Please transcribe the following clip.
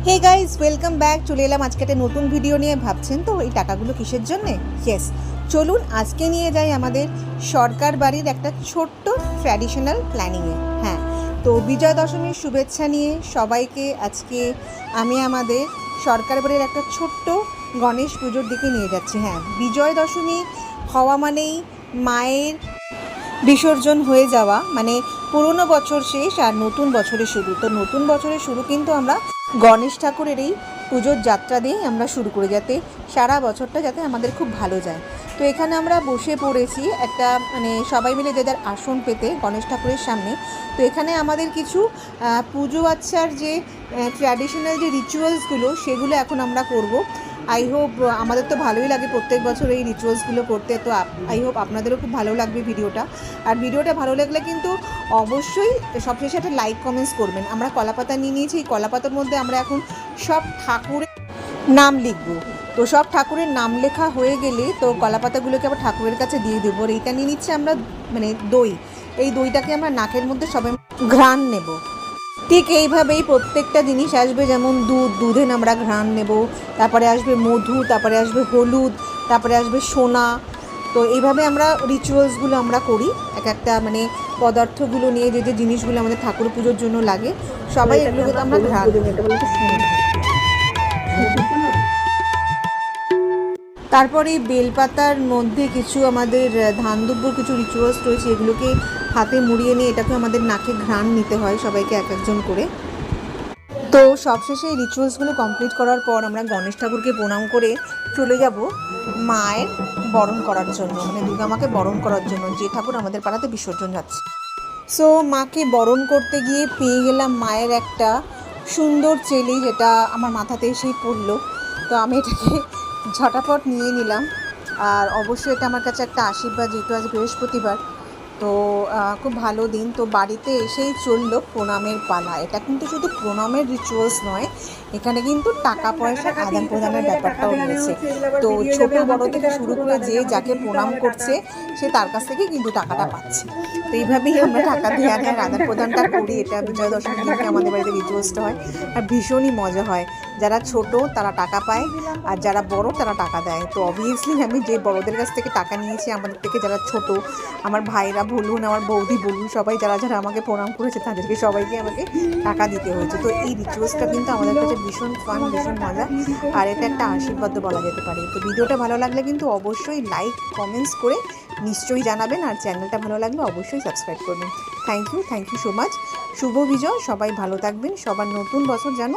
Hey guys welcome back. চলে এলাম আজকে একটা নতুন ভিডিও নিয়ে। ভাবছেন তো এই টাকাগুলো কিসের জন্যে? ইয়েস, চলুন আজকে নিয়ে যাই আমাদের সরকার বাড়ির একটা ছোট্ট ট্র্যাডিশনাল প্ল্যানিংয়ে। হ্যাঁ, তো বিজয়া দশমীর শুভেচ্ছা নিয়ে সবাইকে আজকে আমি আমাদের সরকার বাড়ির একটা ছোট্ট গণেশ পুজোর দিকে নিয়ে যাচ্ছি। হ্যাঁ, বিজয়া দশমী হওয়া মানেই মায়ের বিসর্জন হয়ে যাওয়া, মানে পুরনো বছর শেষ আর নতুন বছরের শুরু। তো নতুন বছরের শুরু কিন্তু আমরা গণেশ ঠাকুরের এই পুজোর যাত্রা দিয়েই আমরা শুরু করি, যাতে সারা বছরটা যাতে আমাদের খুব ভালো যায়। তো এখানে আমরা বসে পড়েছি একটা মানে সবাই মিলে যে যার আসন পেতে গণেশ ঠাকুরের সামনে। তো এখানে আমাদের কিছু পুজো আচ্ছার যে ট্র্যাডিশনাল যে রিচুয়ালসগুলো সেগুলো এখন আমরা করব। আই হোপ আমাদের তো ভালোই লাগে প্রত্যেক বছর এই রিচুয়ালসগুলো করতে। তো আই হোপ আপনাদেরও খুব ভালো লাগবে ভিডিওটা। আর ভিডিওটা ভালো লাগলে কিন্তু অবশ্যই সবশেষে একটা লাইক কমেন্টস করবেন। আমরা কলাপাতা নিয়ে নিয়েছি, এই কলাপাতার মধ্যে আমরা এখন সব ঠাকুরের নাম লিখব। তো সব ঠাকুরের নাম লেখা হয়ে গেলে তো কলাপাতাগুলোকে আবার ঠাকুরের কাছে দিয়ে দেবো। আর এইটা নিয়ে নিচ্ছি আমরা মানে দই। এই দইটাকে আমরা নাকের মধ্যে সবাই ঘ্রাণ নেব। ঠিক এইভাবেই প্রত্যেকটা জিনিস আসবে, যেমন দুধে আমরা ঘ্রাণ নেব, তারপরে আসবে মধু, তারপরে আসবে হলুদ, তারপরে আসবে সোনা। তো এইভাবে আমরা রিচুয়ালসগুলো আমরা করি, এক একটা মানে পদার্থগুলো নিয়ে যে যে জিনিসগুলো আমাদের ঠাকুর পুজোর জন্য লাগে সবাই এগুলোকে তো আমরা ঘ্রাণ দিই। তারপরে বেলপাতার মধ্যে কিছু আমাদের ধান দুব্বর কিছু রিচুয়ালস রয়েছে, এগুলোকে হাতে মুড়িয়ে নিয়ে এটাকে আমাদের নাকে ঘ্রাণ নিতে হয় সবাইকে এক একজন করে। তো সবশেষে এই রিচুয়ালসগুলো কমপ্লিট করার পর আমরা গণেশ ঠাকুরকে প্রণাম করে চলে যাব মায়ের বরণ করার জন্য, মানে দুর্গা মাকে বরণ করার জন্য, যে ঠাকুর আমাদের পাড়াতে বিসর্জন যাচ্ছে। সো মাকে বরণ করতে গিয়ে পেয়ে গেলাম মায়ের একটা সুন্দর চেলি, যেটা আমার মাথাতে এসেই পড়লো। তো আমি এটাকে ঝটাপট নিয়ে নিলাম। আর অবশ্যই এটা আমার কাছে একটা আশীর্বাদ, যেহেতু আজ বৃহস্পতিবার। তো খুব ভালো দিন। তো বাড়িতে এসেই চললো প্রণামের পালা। এটা কিন্তু শুধু প্রণামের রিচুয়ালস নয়, এখানে কিন্তু টাকা পয়সার আদান প্রদানের ব্যাপারটাও রয়েছে। তো ছোট বড় থেকে শুরু করে যে যাকে প্রণাম করছে সে তার কাছ থেকে কিন্তু টাকাটা পাচ্ছে। তো এইভাবেই আমরা টাকা দিয়ে আদান প্রদানটা করি। এটা বিজয়া দশমীর দিনকে আমাদের বাড়িতে রিচুয়ালসটা হয়, আর ভীষণই মজা হয়। যারা ছোট তারা টাকা পায়, আর যারা বড় তারা টাকা দেয়। তো অবভিয়াসলি আমি যে বড়দের কাছ থেকে টাকা নিয়েছি, আমাদের থেকে যারা ছোট, আমার ভাইরা বলুন, আমার বৌদি বলুন, সবাই যারা যারা আমাকে প্রণাম করেছে তাদেরকে সবাইকে আমাকে টাকা দিতে হয়েছে। তো এই রিচুয়ালসটা কিন্তু আমাদের কাছে ভীষণ ফান, ভীষণ মজা, আর এটা একটা আশীর্বাদও বলা যেতে পারে। তো ভিডিওটা ভালো লাগলে কিন্তু অবশ্যই লাইক কমেন্টস করে নিশ্চয়ই জানাবেন, আর চ্যানেলটা ভালো লাগলে অবশ্যই সাবস্ক্রাইব করবেন। Thank you so much. শুভ বিজয়, সবাই ভালো থাকবেন, সবার নতুন বছর যেন